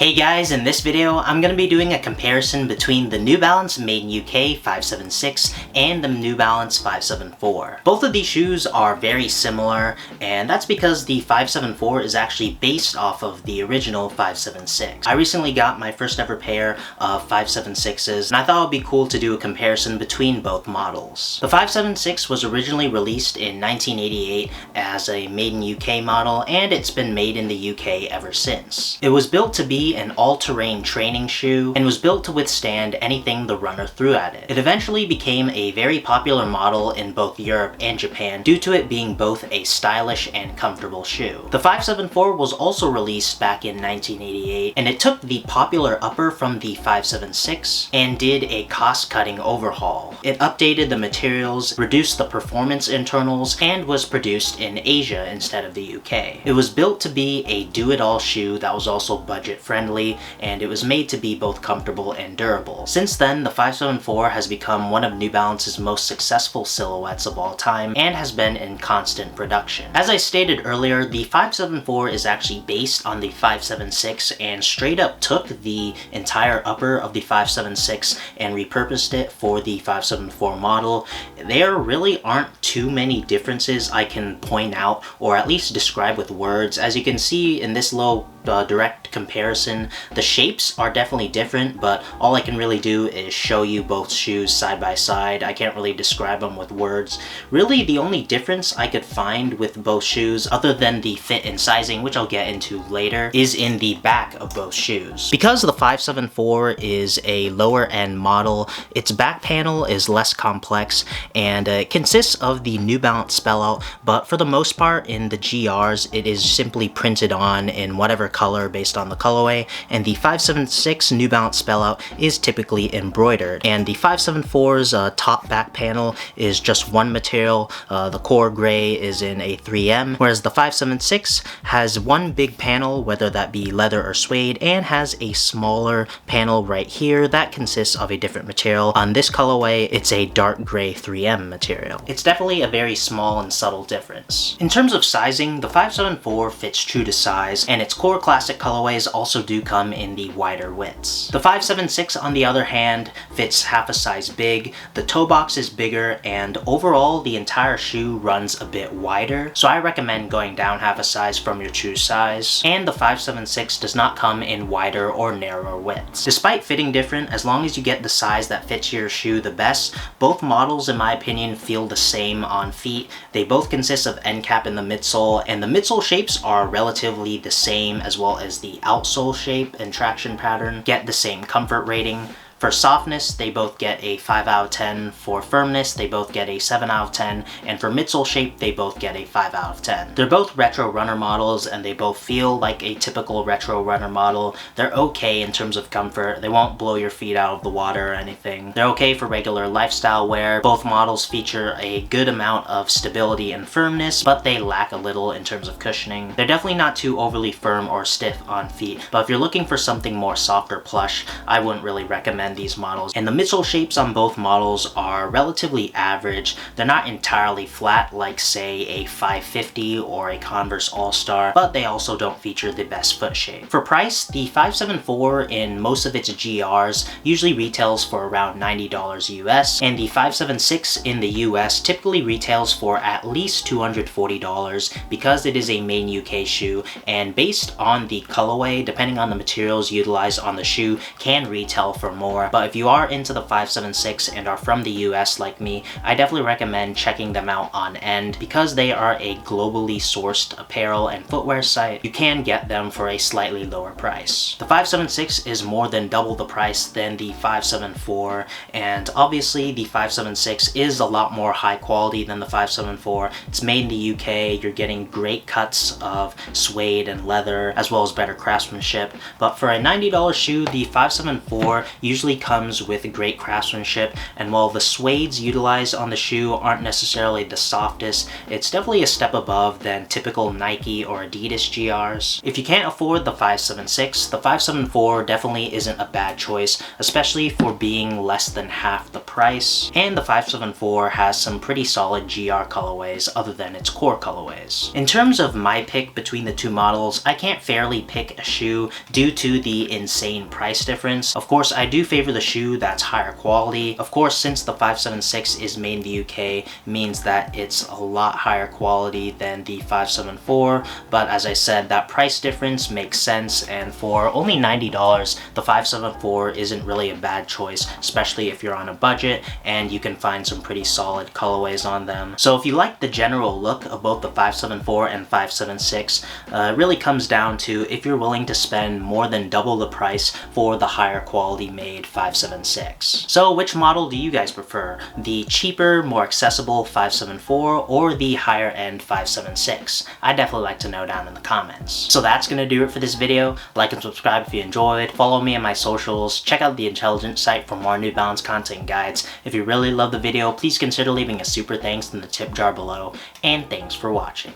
Hey guys, in this video, I'm going to be doing a comparison between the New Balance Made in UK 576 and the New Balance 574. Both of these shoes are very similar, and that's because the 574 is actually based off of the original 576. I recently got my first ever pair of 576s, and I thought it would be cool to do a comparison between both models. The 576 was originally released in 1988 as a Made in UK model, and it's been made in the UK ever since. It was built to be an all-terrain training shoe and was built to withstand anything the runner threw at it. It eventually became a very popular model in both Europe and Japan due to it being both a stylish and comfortable shoe. The 574 was also released back in 1988, and it took the popular upper from the 576 and did a cost-cutting overhaul. It updated the materials, reduced the performance internals, and was produced in Asia instead of the UK. It was built to be a do-it-all shoe that was also budget-friendly, and it was made to be both comfortable and durable. Since then, the 574 has become one of New Balance's most successful silhouettes of all time and has been in constant production. As I stated earlier, the 574 is actually based on the 576 and straight up took the entire upper of the 576 and repurposed it for the 574 model. There really aren't too many differences I can point out or at least describe with words. As you can see in this little direct comparison, the shapes are definitely different, but all I can really do is show you both shoes side by side. I can't really describe them with words. Really, the only difference I could find with both shoes, other than the fit and sizing, which I'll get into later, is in the back of both shoes. Because the 574 is a lower end model, its back panel is less complex, and it consists of the New Balance spellout, but for the most part in the GRs it is simply printed on in whatever color based on the colorway, and the 576 New Balance spellout is typically embroidered. And the 574's top back panel is just one material. The core gray is in a 3M, whereas the 576 has one big panel, whether that be leather or suede, and has a smaller panel right here that consists of a different material. On this colorway, it's a dark gray 3M material. It's definitely a very small and subtle difference. In terms of sizing, the 574 fits true to size, and its core classic colorways also do come in the wider widths. The 576, on the other hand, fits half a size big, the toe box is bigger, and overall the entire shoe runs a bit wider, so I recommend going down half a size from your true size. And the 576 does not come in wider or narrower widths. Despite fitting different, as long as you get the size that fits your shoe the best, both models in my opinion feel the same on feet. They both consist of end cap in the midsole, and the midsole shapes are relatively the same, as well as the outsole shape and traction pattern get the same comfort rating. For softness, they both get a 5 out of 10. For firmness, they both get a 7 out of 10. And for midsole shape, they both get a 5 out of 10. They're both retro runner models, and they both feel like a typical retro runner model. They're okay in terms of comfort. They won't blow your feet out of the water or anything. They're okay for regular lifestyle wear. Both models feature a good amount of stability and firmness, but they lack a little in terms of cushioning. They're definitely not too overly firm or stiff on feet, but if you're looking for something more soft or plush, I wouldn't really recommend these models. And the midsole shapes on both models are relatively average. They're not entirely flat like, say, a 550 or a Converse All-Star, but they also don't feature the best foot shape. For price, the 574 in most of its GRs usually retails for around $90 US, and the 576 in the US typically retails for at least $240 because it is a Made in UK shoe, and based on the colorway, depending on the materials utilized on the shoe, can retail for more. But if you are into the 576 and are from the US like me, I definitely recommend checking them out on End. Because they are a globally sourced apparel and footwear site, you can get them for a slightly lower price. The 576 is more than double the price than the 574, and obviously the 576 is a lot more high quality than the 574. It's made in the UK, you're getting great cuts of suede and leather, as well as better craftsmanship. But for a $90 shoe, the 574 usually usually comes with great craftsmanship, and while the suedes utilized on the shoe aren't necessarily the softest, it's definitely a step above than typical Nike or Adidas GRs. If you can't afford the 576, the 574 definitely isn't a bad choice, especially for being less than half the price, and the 574 has some pretty solid GR colorways other than its core colorways. In terms of my pick between the two models, I can't fairly pick a shoe due to the insane price difference. Of course, I do favor the shoe that's higher quality. Of course, since the 576 is made in the UK, means that it's a lot higher quality than the 574, but as I said, that price difference makes sense, and for only $90, the 574 isn't really a bad choice, especially if you're on a budget and you can find some pretty solid colorways on them. So if you like the general look of both the 574 and 576, it really comes down to if you're willing to spend more than double the price for the higher quality made 576. So which model do you guys prefer? The cheaper, more accessible 574 or the higher end 576? I'd definitely like to know down in the comments. So that's gonna do it for this video. Like and subscribe if you enjoyed. Follow me on my socials. Check out the Intelligent site for more New Balance content guides. If you really love the video, please consider leaving a super thanks in the tip jar below. And thanks for watching.